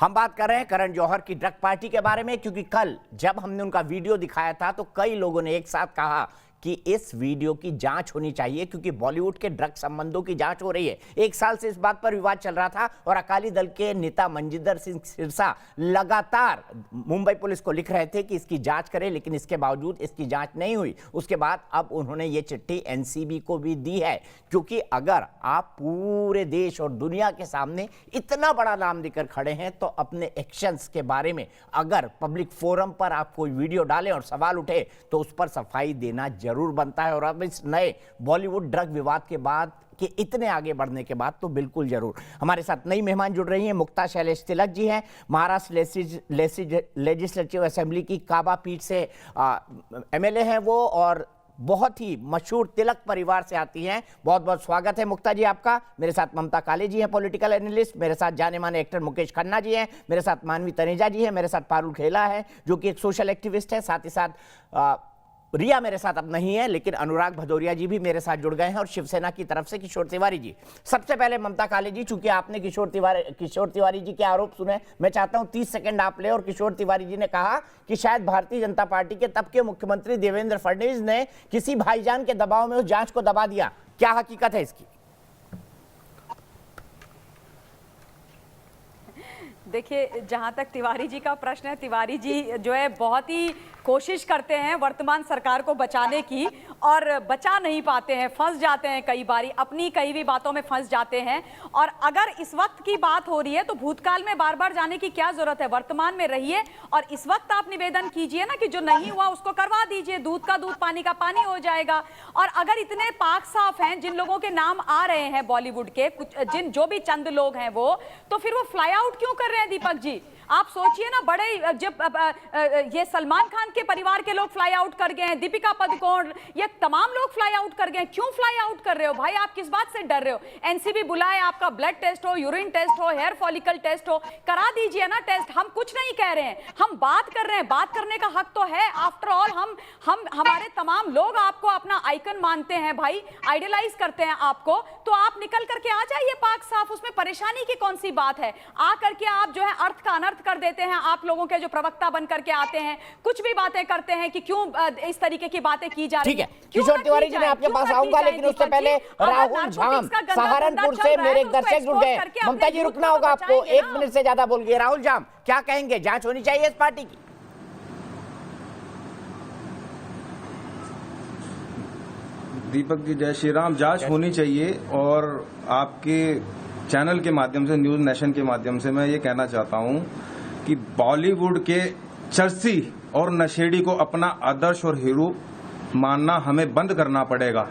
हम बात कर रहे हैं करण जौहर की ड्रग पार्टी के बारे में, क्योंकि कल जब हमने उनका वीडियो दिखाया था तो कई लोगों ने एक साथ कहा कि इस वीडियो की जांच होनी चाहिए, क्योंकि बॉलीवुड के ड्रग संबंधों की जांच हो रही है। एक साल से इस बात पर विवाद चल रहा था और अकाली दल के नेता मंजिंदर सिंह सिरसा लगातार मुंबई पुलिस को लिख रहे थे कि इसकी जांच करें, लेकिन इसके बावजूद इसकी जांच नहीं हुई। उसके बाद अब उन्होंने ये चिट्ठी एनसीबी को भी दी है, क्योंकि अगर आप पूरे देश और दुनिया के सामने इतना बड़ा नाम लेकर खड़े हैं तो अपने एक्शंस के बारे में अगर पब्लिक फोरम पर आप कोई वीडियो डालें और सवाल उठे तो उस पर सफाई देना जरूर बनता है। और अब इस नए बॉलीवुड ड्रग विवाद के बाद कि इतने आगे बढ़ने के बाद तो बिल्कुल जरूर। हमारे साथ नई मेहमान जुड़ रही हैं। मुक्ता शैलेश तिलक जी हैं, महाराष्ट्र लेजिस्लेटिव असेंबली की काबा पीठ से एमएलए हैं वो, और बहुत ही मशहूर तिलक परिवार से आती हैं। बहुत बहुत स्वागत है मुक्ता जी आपका। मेरे साथ ममता काले जी हैं, पॉलिटिकल एनालिस्ट। मेरे साथ जाने माने एक्टर मुकेश खन्ना जी हैं। मेरे साथ मानवी तनेजा जी हैं। मेरे साथ पारुल खेला है जो कि एक सोशल एक्टिविस्ट है। साथ ही साथ रिया मेरे साथ अब नहीं है, लेकिन अनुराग भदौरिया जी भी मेरे साथ जुड़ गए हैं, और शिवसेना की तरफ से किशोर तिवारी जी। सबसे पहले ममता काले जी, चूंकि आपने किशोर तिवारी जी के आरोप सुने, मैं चाहता हूं 30 सेकंड आप ले। और किशोर तिवारी जी ने कहा कि शायद भारतीय जनता पार्टी के तब के मुख्यमंत्री देवेंद्र फडणवीस ने किसी भाईजान के दबाव में उस जांच को दबा दिया। क्या हकीकत है इसकी? देखिए, जहां तक तिवारी जी का प्रश्न है, तिवारी जी जो है बहुत ही कोशिश करते हैं वर्तमान सरकार को बचाने की, और बचा नहीं पाते हैं, फंस जाते हैं कई बारी, अपनी कई भी बातों में फंस जाते हैं। और अगर इस वक्त की बात हो रही है तो भूतकाल में बार बार जाने की क्या जरूरत है, वर्तमान में रहिए और इस वक्त आप निवेदन कीजिए ना कि जो नहीं हुआ उसको करवा दीजिए, दूध का दूध पानी का पानी हो जाएगा। और अगर इतने पाक साफ हैं, जिन लोगों के नाम आ रहे हैं बॉलीवुड के कुछ जो भी चंद लोग हैं वो, तो फिर वो फ्लाई आउट क्यों कर रहे हैं दीपक जी? आप सोचिए ना, बड़े जब ये सलमान खान के परिवार के लोग फ्लाई आउट कर गए हैं, दीपिका पादुकोण, ये तमाम लोग फ्लाई आउट कर गए हैं। क्यों फ्लाई आउट कर रहे हो भाई? आप किस बात से डर रहे हो? एनसीबी बुलाए, आपका ब्लड टेस्ट हो, यूरिन टेस्ट हो, हेयर फॉलिकल टेस्ट हो, करा दीजिए ना टेस्ट। हम कुछ नहीं कह रहे हैं, हम बात कर रहे हैं। बात करने का हक तो है। आफ्टर ऑल हम हमारे तमाम लोग आपको अपना आइकन मानते हैं भाई, आइडियलाइज करते हैं आपको, तो आप निकल करके आ जाइए पाक साफ। उसमें परेशानी की कौन सी बात है? आ करके आप जो है अर्थ का अनर्थ कर देते हैं। आप लोगों के जो प्रवक्ता बन करके आते हैं, कुछ भी बातें करते हैं कि क्यों इस तरीके की बातें की जा रही है। किशोर तिवारी जी, मैं आपके पास आऊंगा, लेकिन उससे पहले राहुल झाम सहारनपुर से मेरे एक दर्शक जुड़ गए। ममता जी, रुकना होगा आपको, 1 मिनट से ज्यादा बोल गए। राहुल झाम, क्या कहेंगे? जांच होनी चाहिए इस पार्टी की? दीपक जी, जय श्री राम। जांच होनी चाहिए, और आपके चैनल के माध्यम से, न्यूज नेशन के माध्यम से मैं ये कहना चाहता हूं कि बॉलीवुड के चर्सी और नशेड़ी को अपना आदर्श और हीरो मानना हमें बंद करना पड़ेगा,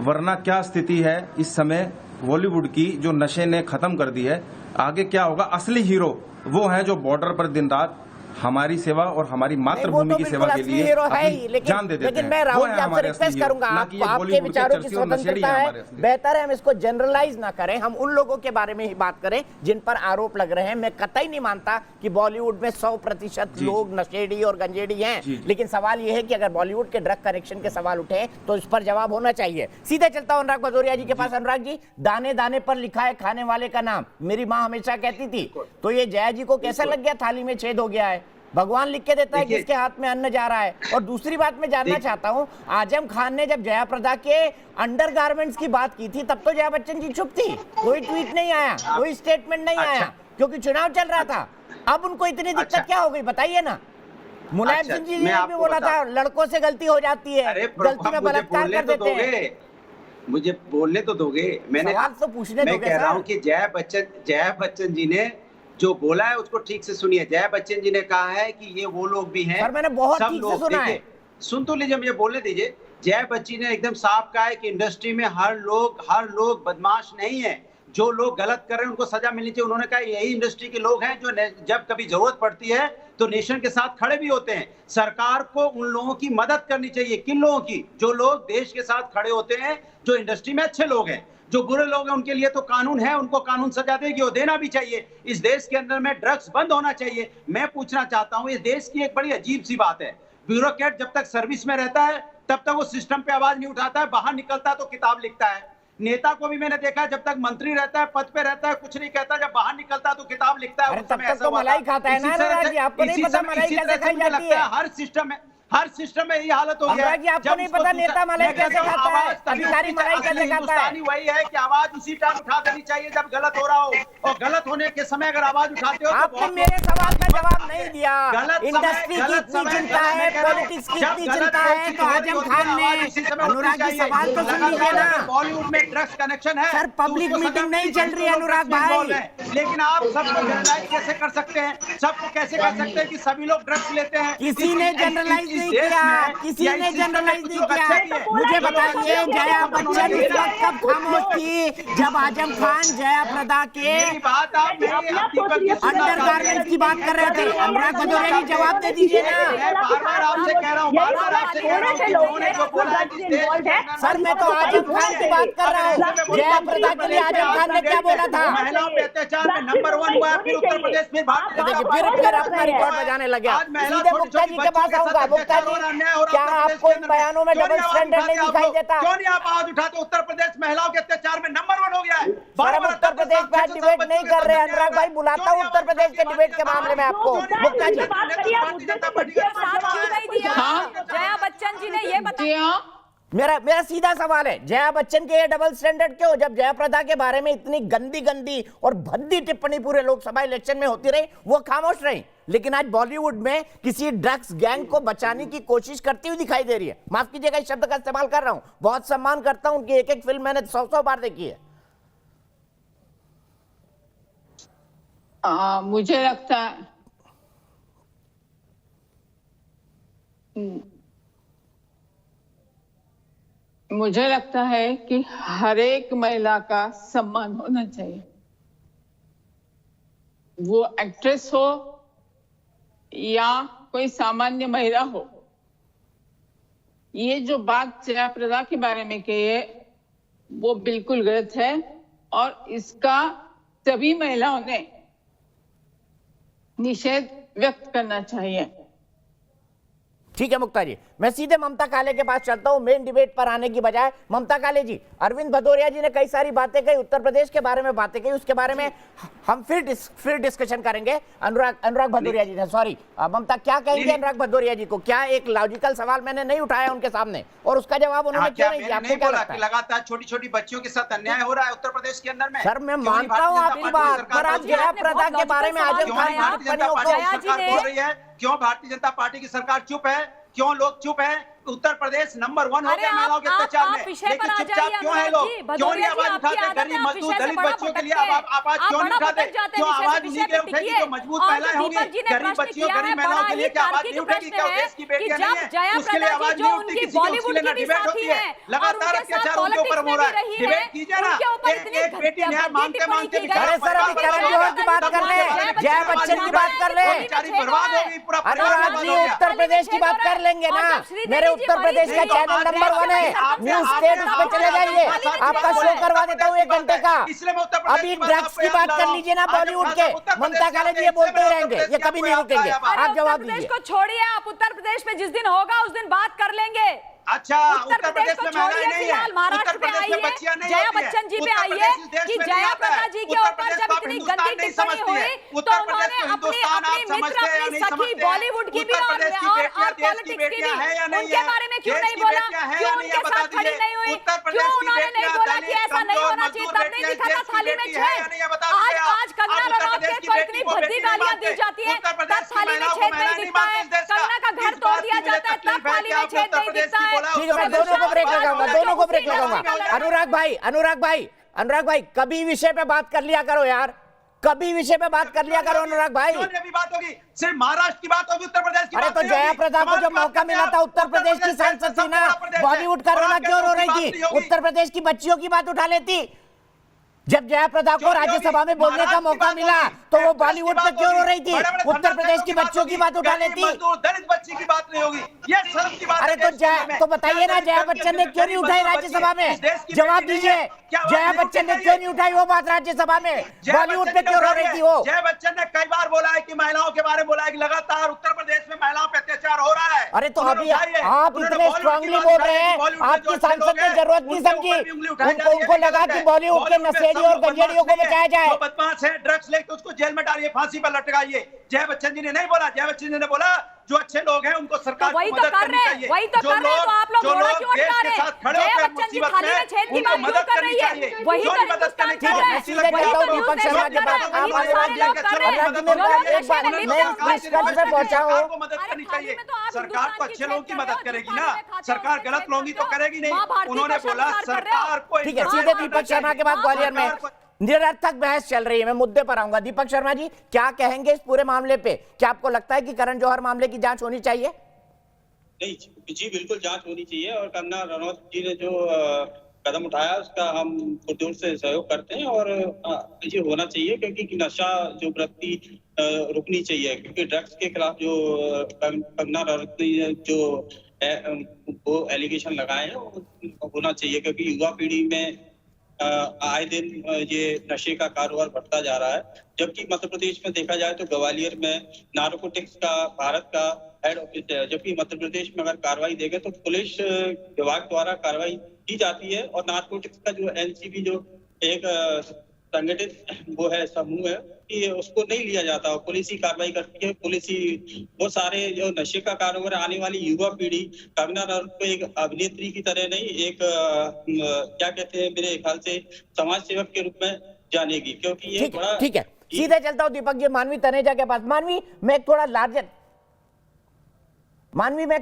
वरना क्या स्थिति है इस समय बॉलीवुड की, जो नशे ने खत्म कर दी है। आगे क्या होगा? असली हीरो वो है जो बॉर्डर पर दिन रात हमारी सेवा और हमारी मातृभूमि की सेवा के लिए जान दे देते हैं। लेकिन मैं राहुल जी आपसे रिक्वेस्ट करूंगा, आपके विचारों की स्वतंत्रता है, बेहतर है हम इसको जनरलाइज ना करें, हम उन लोगों के बारे में ही बात करें जिन पर आरोप लग रहे हैं। मैं कतई नहीं मानता कि बॉलीवुड में 100% लोग नशेड़ी और गंजेड़ी हैं, लेकिन सवाल यह है कि अगर बॉलीवुड के ड्रग करेक्शन के सवाल उठे तो इस पर जवाब होना चाहिए। सीधे चलता हूं अनुराग भदौरिया जी के पास। अनुराग जी, दाने दाने पर लिखा है खाने वाले का नाम, मेरी माँ हमेशा कहती थी, तो ये जया जी को कैसा लग गया? थाली में छेद हो गया है, भगवान लिख के देता है किसके हाथ में अन्न जा रहा है। और दूसरी बात मैं जानना चाहता हूं, आजम खान ने जब जया प्रदा के अंडरगारमेंट्स की बात की थी तब तो जया बच्चन जी चुप थी, कोई ट्वीट नहीं आया, कोई स्टेटमेंट नहीं आया, क्योंकि चुनाव चल रहा था। अब उनको इतनी दिक्कत क्या हो गई, बताइए ना। मुलायम सिंह जी ने भी बोला था लड़कों से गलती हो जाती है, गलती में बलात्कार कर देते हैं। मुझे बोलने तो दोगे, मैंने तो पूछने मैं कह रहा हूँ कि जया बच्चन जी ने जो बोला है उसको ठीक से सुनिए। जया बच्चन जी ने कहा है कि ये वो लोग भी हैं, मैंने बहुत ठीक से सुना है। सुन तो लीजिए, मुझे बोलने दीजिए। जया बच्चन ने एकदम साफ कहा है कि इंडस्ट्री में हर लोग बदमाश नहीं है, जो लोग गलत कर रहे हैं उनको सजा मिलनी चाहिए। उन्होंने कहा यही इंडस्ट्री के लोग हैं जो जब कभी जरूरत पड़ती है तो नेशन के साथ खड़े भी होते हैं। सरकार को उन लोगों की मदद करनी चाहिए। किन लोगों की? जो लोग देश के साथ खड़े होते हैं, जो इंडस्ट्री में अच्छे लोग हैं। जो बुरे लोग हैं उनके लिए तो कानून है, उनको कानून सजा देगी और देना भी चाहिए। इस देश के अंदर में ड्रग्स बंद होना चाहिए। मैं पूछना चाहता हूं, इस देश की एक बड़ी अजीब सी बात है, ब्यूरोक्रेट जब तक सर्विस में रहता है तब तक वो सिस्टम पे आवाज नहीं उठाता है, बाहर निकलता है तो किताब लिखता है। नेता को भी मैंने देखा है, जब तक मंत्री रहता है, पद पे रहता है, कुछ नहीं कहता, जब बाहर निकलता है तो किताब लिखता है। अरे उस तब समय तक ऐसा तो हुआ मलाई था। खाता है ना इसी तरह अनुराग से- जी, आपको नहीं इसी पता समय- मलाई इसी कैसे तरह से खाई मुझे जाती लगता है? हर सिस्टम में यही हालत हो गया अनुराग जी, आपको नहीं पता नेता मलाई कैसे खाता है? अधिकारी मलाई कैसे खाता है? हिंदुस्तानी वही है कि आवाज उसी टाइम उठा देनी चाहिए जब गलत हो रहा हो, और गलत होने के समय अगर आवाज उठाते हो तो आपने बहुत मेरे सवाल का जवाब नहीं दिया। गलत समय- इंडस्ट्री की गलत इतनी समय- चिंता गलत है, मैं कह रहा हूं, पॉलिटिक्स की जब इतनी गलत चिंता कोई है, चीज तो हो रही आजम होती खान है, ने आवाज उसी समय उठनी अनुराग जी चाहिए। सवाल तो सुन लीजिए लगातार ना। बॉलीवुड में ड्रग्स कनेक्शन है, सर, तो पब्लिक उसको मीटिंग सजा नहीं मिलनी चल रही है, चाहिए, अनुराग ड्रग्स में भाई। involved हैं। लेकिन आप सबको जनरलाइज कैसे कर सकते हैं? सबको कैसे कर सकते हैं कि सभी लोग ड्रग्स लेते हैं? किसी ने जनरलाइज नहीं किया, किसी ने जनरलाइज नहीं किया। मुझे बताइए, जया बच्चन इस वक्त कब खामोश थी जब आजम खान जया प्रदा के मेरी बात आप नहीं, आप दीपक जी सुनना अंडर गारमेंट्स की बात कर रहे थे। अनुराग भदौरिया जी जवाब दे दीजिए ना। मैं बार-बार आपसे कह रहा हूँ, बार-बार आपसे कह रहा हूँ कि लोगों ने जो बोला है कि देश के अंदर- सर, मैं तो आजम खान की बात कर रहा हूँ। जया प्रदा के लिए आजम खान ने क्या बोला था? महिलाओं पे अत्याचार में नंबर 1 हुआ है, फिर उत्तर प्रदेश, फिर भारतीय देखिए, जनता पार्टी फिर अपना रिकॉर्ड बजाने लग गया। आज महिला सीधे छोटी मुक्ता जी छोटी के पास बच्चियों आऊंगा। साथ मुक्ता अत्याचार हो रहा है, अन्याय हो जी, रहा क्या है उत्तर आपको प्रदेश इन के अंदर। बयानों में क्यों डबल नहीं आवाज स्टैंडर्ड नहीं उठाते आप दिखाई लोग? देता? क्यों नहीं आप आवाज उठाते? उत्तर प्रदेश महिलाओं के अत्याचार में नंबर 1 हो गया है। सर, हम उत्तर प्रदेश पे आज डिबेट नहीं कर रहे हैं। अनुराग भाई, बुलाता हूँ उत्तर प्रदेश के डिबेट के मामले में आपको। मुक्ता जी, भारतीय जनता पार्टी का साथ क्यों नहीं दिया? जया बच्चन जी ने ये बताया। मेरा सीधा सवाल है, जया बच्चन के ये डबल स्टैंडर्ड क्यों? जब जया प्रदा के बारे में इतनी गंदी गंदी और भद्दी टिप्पणी पूरे लोकसभा इलेक्शन में होती रही, वो खामोश रही, लेकिन आज बॉलीवुड में किसी ड्रग्स गैंग को बचाने की कोशिश करती हुई दिखाई दे रही है। माफ कीजिएगा इस शब्द का इस्तेमाल कर रहा हूं, बहुत सम्मान करता हूं, उनकी एक एक फिल्म मैंने 100 बार देखी है। मुझे लगता है मुझे लगता है कि हर एक महिला का सम्मान होना चाहिए, वो एक्ट्रेस हो या कोई सामान्य महिला हो। ये जो बात जया प्रदा के बारे में कही है वो बिल्कुल गलत है और इसका सभी महिलाओं ने निषेध व्यक्त करना चाहिए। ठीक है मुक्ता जी, मैं सीधे ममता काले के पास चलता हूं, मेन डिबेट पर आने की बजाय। ममता काले जी, अरविंद भदौरिया जी ने कई सारी बातें कही, उत्तर प्रदेश के बारे में बातें कही, उसके बारे में हम फिर डिस्कशन करेंगे। अनुराग भदौरिया जी ने, सॉरी ममता, क्या कहेंगे अनुराग भदौरिया जी को? क्या एक लॉजिकल सवाल मैंने नहीं उठाया उनके सामने और उसका जवाब उन्होंने क्यों नहीं दिया? आपको क्या लगता है? लगातार छोटी छोटी बच्चियों के साथ अन्याय हो रहा है उत्तर प्रदेश के अंदर में। सर, मैं मानता हूं आपकी बात, पर आप जया प्रदा के बारे में आजम खान की भारतीय जनता टिप्पणियों पार्टी की को सरकार बोल रही है, क्यों भारतीय जनता पार्टी की सरकार चुप है? क्यों लोग चुप हैं? उत्तर प्रदेश नंबर 1 हो गया महिलाओं के अत्याचार में, लेकिन चुपचाप क्यों है लोग? क्यों नहीं आवाज उठाते? गरीब मजदूर दलित बच्चियों के लिए आप आवाज क्यों नहीं उठाते? क्यों आवाज उन्हीं के उठेगी जो मजबूत महिलाएं होंगी? गरीब बच्चियों, गरीब महिलाओं के लिए क्या आवाज नहीं उठेगी? क्या देश की बेटियां नहीं है? उसके लिए आवाज नहीं उठती? किसी को उसके लिए डिबेट होती है? लगातार अत्याचार उनके ऊपर हो रहा है, डिबेट कीजिए ना। एक बेटी न्याय मांगते मांगते अरे सर, अभी करण जौहर की बात कर ले, जया बच्चन की बात कर ले, बर्बाद होगी पूरा। अनुराग जी उत्तर प्रदेश की बात कर लेंगे ना। मेरे उत्तर प्रदेश का चैनल नंबर 1 है, न्यूज स्टेट, उस पे चले जाइए, आपका शो करवा देता हूँ 1 घंटे का। अभी ड्रग्स की बात कर लीजिए ना बॉलीवुड के, ममता काले जी ये बोलते ही रहेंगे, ये कभी नहीं रुकेंगे। आप जवाब दीजिए। को छोड़िए, आप उत्तर प्रदेश में जिस दिन होगा उस दिन बात कर लेंगे। अच्छा, उत्तर प्रदेश में महिलाएं नहीं है, महाराष्ट्र उत्तर प्रदेश में बच्चियां नहीं जया होती हैं। बच्चन जी पे उत्तर आइए प्रदेश इस देश कि में जया नहीं आता प्रदा है। जी के उत्तर ऊपर प्रदेश जब को आप इतनी हिंदुस्तान गंदी नहीं टिप्पणी समझती हुई है। तो उत्तर प्रदेश उन्होंने को हिंदुस्तान आप अपनी मित्र, समझते हैं या अपनी नहीं सखी समझते? बॉलीवुड की भी उत्तर प्रदेश की बेटियां देश की पॉलिटिक्स की बेटियां हैं या भी, नहीं उनके है? बारे में क्यों देश नहीं की बोला? बेटियां हैं क्यों या नहीं है? उनके बता साथ खड़ी दीजिए। नहीं हुई? उत्तर क्यों प्रदेश की उन्होंने नहीं बेटियां बोला कि दलित, ऐसा नहीं कमजोर, होना चाहिए? मजदूर तब नहीं बेटियां दिखा था देश की थाली में बेटी है या नहीं है? बता छेद। दीजिए आप। आज कंगना आप उत्तर रनौत प्रदेश के की को बेटी इतनी को भद्दी बेटी नहीं गालियां दी मानते। जाती है, उत्तर तब प्रदेश की थाली में महिलाओं को छेद महिला नहीं नहीं दिखता मानते है। इस देश का। कंगना का घर इस तोड़ बात दिया की मुझे जाता है, तब तकलीफ है थाली कि में आपने छेद उत्तर नहीं प्रदेश दिखता की है। बोला। ठीक है, मैं दोनों को ब्रेक लगाऊंगा, दोनों को ब्रेक लगाऊंगा। अनुराग भाई कभी विषय पे बात कर लिया करो यार, कभी विषय पे बात कर लिया करो अनुराग भाई। क्यों नहीं अभी बात होगी? सिर्फ महाराष्ट्र की बात होगी, उत्तर प्रदेश की अरे बात तो नहीं जया होगी। प्रदा को जब मौका मिला था उत्तर प्रदेश की सांसद थी ना, बॉलीवुड का रोना क्यों रो रही थी? उत्तर प्रदेश की बच्चियों की बात उठा लेती। जब जया प्रदा को राज्यसभा में बोलने का मौका मिला तो वो बॉलीवुड पे क्यों रो रही थी? उत्तर प्रदेश की बच्चों की बात उठा लेती। दलित बच्ची की बात नहीं होगी, ये शर्म की बात अरे तो बताइए ना, जया बच्चन ने क्यों नहीं उठाई राज्यसभा में? जवाब दीजिए, जया बच्चन ने क्यों नहीं उठाई वो बात राज्यसभा में? बॉलीवुड पे क्यों रो रही थी वो? जया बच्चन ने कई बार बोला है कि महिलाओं के बारे में बोला है कि लगातार उत्तर प्रदेश में महिलाओं पे अत्याचार हो रहा है। अरे तो अभी आप इतने स्ट्रांगली बोल रहे हैं, आपकी सांसद ने जरूरत नहीं समझी, उनको लगा कि बॉलीवुड के नशेड़ी और गंजेड़ियों को बचाया जाए। बदमाश है, ड्रग्स लेके उसको जेल में डालिए, फांसी पर लटकाइए। जय बच्चन जी ने नहीं बोला, जय बच्चन जी ने बोला जो अच्छे लोग हैं उनको सरकार वही को तो मदद कर करनी रहे हैं, चाहिए। वही तो कर रहे हैं, तो आप लोग घोड़ा क्यों देश अटका के रहे हैं? साथ खड़े जया होकर बच्चन जी मुसीबत थाली में में छेद की उनको बात क्यों मदद कर करनी रही है? चाहिए। वही जो तो भी मदद करनी हिंदुस्तान कर रहा है, सीधे चलता हूं दीपक शर्मा के पास। आप आने वाले मैं निष्कर्ष पे पहुंचा हूं। मदद करनी चाहिए। सरकार तो अच्छे लोगों की मदद करेगी ना, सरकार गलत लोगों की तो करेगी नहीं। उन्होंने बोला सरकार को, ठीक है, सीधे दीपक शर्मा के बाद ग्वालियर में निरर्थक बहस चल रही है। मैं मुद्दे पर आऊंगा। दीपक शर्मा जी क्या कहेंगे इस पूरे मामले पे? क्या आपको लगता है कि करण जौहर मामले की जांच होनी चाहिए? नहीं जी, बिल्कुल जांच होनी चाहिए और कंगना रनौत जी ने जो कदम उठाया उसका हम पुरजोर से सहयोग करते हैं और ये होना चाहिए क्योंकि नशा जो प्रवृत्ति रुकनी चाहिए, क्योंकि ड्रग्स के खिलाफ जो कंगना रनौत ने जो वो एलिगेशन लगाए हैं वो होना चाहिए, क्योंकि युवा पीढ़ी में आए दिन ये नशे का कारोबार बढ़ता जा रहा है। जबकि मध्य प्रदेश में देखा जाए तो ग्वालियर में नार्कोटिक्स का भारत का हेड ऑफिस है, जबकि मध्य प्रदेश में अगर कार्रवाई देखें तो पुलिस विभाग द्वारा कार्रवाई की जाती है और नार्कोटिक्स का जो एनसीबी जो एक संगठित वो है समूह है कि उसको नहीं लिया जाता, पुलिस ही कार्रवाई करती है। पुलिस ही वो सारे जो नशे का कारोबार आने वाली युवा पीढ़ी कंगना रनौत को एक अभिनेत्री की तरह नहीं, एक क्या कहते हैं मेरे ख्याल से समाज सेवक के रूप में जानेगी, क्योंकि ये बड़ा ठीक है। सीधे चलता हूं दीपक जी मानवी तनेजा के पास। मानवी मैं एक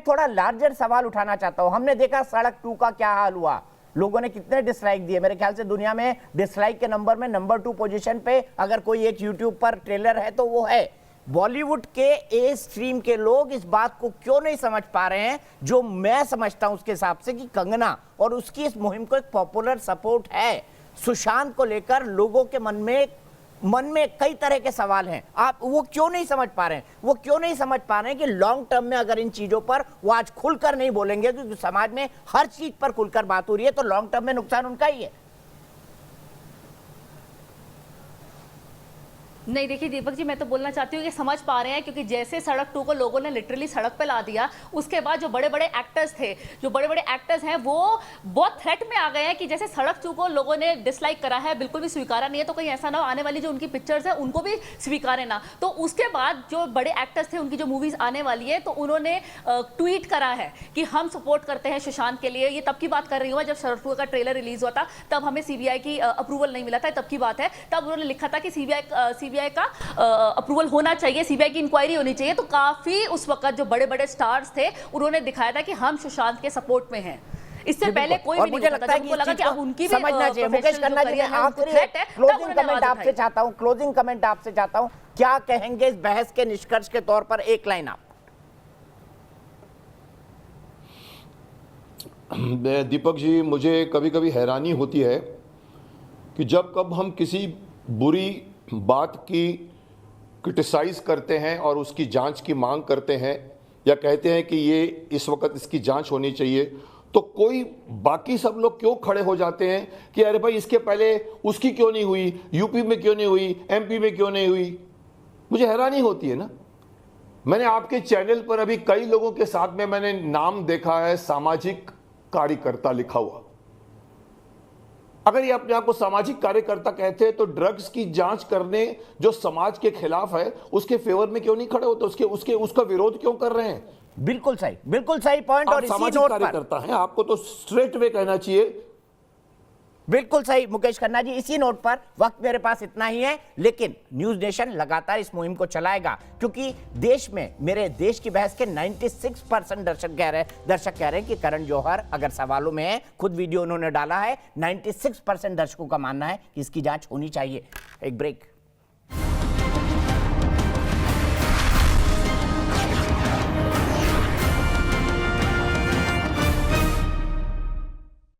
थोड़ा लार्जर सवाल उठाना चाहता हूं। हमने देखा सड़क 2 का क्या हाल हुआ, लोगों ने कितने डिसलाइक दिए। मेरे ख्याल से दुनिया में डिसलाइक के नंबर में नंबर 2 पोजीशन पे अगर कोई एक यूट्यूब पर ट्रेलर है तो वो है। बॉलीवुड के ए स्ट्रीम के लोग इस बात को क्यों नहीं समझ पा रहे हैं, जो मैं समझता हूं उसके हिसाब से कि कंगना और उसकी इस मुहिम को एक पॉपुलर सपोर्ट है। सुशांत को लेकर लोगों के मन में कई तरह के सवाल हैं। आप वो क्यों नहीं समझ पा रहे हैं? वो क्यों नहीं समझ पा रहे हैं कि लॉन्ग टर्म में अगर इन चीजों पर वो आज खुलकर नहीं बोलेंगे, क्योंकि समाज में हर चीज पर खुलकर बात हो रही है, तो लॉन्ग टर्म में नुकसान उनका ही है। नहीं देखिए दीपक जी, मैं तो बोलना चाहती हूँ कि समझ पा रहे हैं, क्योंकि जैसे सड़क 2 को लोगों ने लिटरली सड़क पे ला दिया, उसके बाद जो बड़े बड़े एक्टर्स थे, जो बड़े बड़े एक्टर्स हैं, वो बहुत थ्रेट में आ गए हैं कि जैसे सड़क 2 को लोगों ने डिसलाइक करा है, बिल्कुल भी स्वीकारा नहीं है, तो कहीं ऐसा ना हो आने वाली जो उनकी पिक्चर्स है उनको भी स्वीकारे ना। तो उसके बाद जो बड़े एक्टर्स थे उनकी जो मूवीज आने वाली है, तो उन्होंने ट्वीट करा है कि हम सपोर्ट करते हैं सुशांत के लिए। ये तब की बात कर रही हूँ जब सड़क 2 का ट्रेलर रिलीज हुआ था, तब हमें सीबीआई की अप्रूवल नहीं मिला था, तब की बात है। तब उन्होंने लिखा था कि सीबीआई का अप्रूवल होना चाहिए, सीबीआई की इंक्वायरी होनी चाहिए। तो काफी उस वक्त जो बड़े बड़े स्टार्स थे उन्होंने दिखाया था कि हम सुशांत के सपोर्ट में हैं। इससे पहले कोई भी नहीं लगता कि लगा कि अब उनकी भी समझना चाहिए। मुकेश खन्ना जी, आखिरी क्लोजिंग कमेंट आपसे चाहता हूं, क्लोजिंग कमेंट आपसे चाहता हूं, क्या कहेंगे इस बहस के निष्कर्ष के तौर पर? एक लाइन आप। दीपक जी, मुझे कभी कभी हैरानी होती है कि जब कब हम किसी बुरी बात की क्रिटिसाइज करते हैं और उसकी जांच की मांग करते हैं या कहते हैं कि ये इस वक्त इसकी जांच होनी चाहिए, तो कोई बाकी सब लोग क्यों खड़े हो जाते हैं कि अरे भाई इसके पहले उसकी क्यों नहीं हुई, यूपी में क्यों नहीं हुई, एमपी में क्यों नहीं हुई। मुझे हैरानी होती है ना। मैंने आपके चैनल पर अभी कई लोगों के साथ में मैंने नाम देखा है सामाजिक कार्यकर्ता लिखा हुआ। अगर ये अपने आप को सामाजिक कार्यकर्ता कहते हैं तो ड्रग्स की जांच करने जो समाज के खिलाफ है उसके फेवर में क्यों नहीं खड़े होते, उसका विरोध क्यों कर रहे हैं? बिल्कुल सही पॉइंट। और इसी नोट पर कार्यकर्ता है, आपको तो स्ट्रेट वे कहना चाहिए। बिल्कुल सही मुकेश खन्ना जी। इसी नोट पर वक्त मेरे पास इतना ही है, लेकिन न्यूज नेशन लगातार इस मुहिम को चलाएगा, क्योंकि देश में, मेरे देश की बहस के 96% दर्शक कह रहे हैं कि करण जौहर अगर सवालों में है, खुद वीडियो उन्होंने डाला है, 96% दर्शकों का मानना है कि इसकी जांच होनी चाहिए। एक ब्रेक।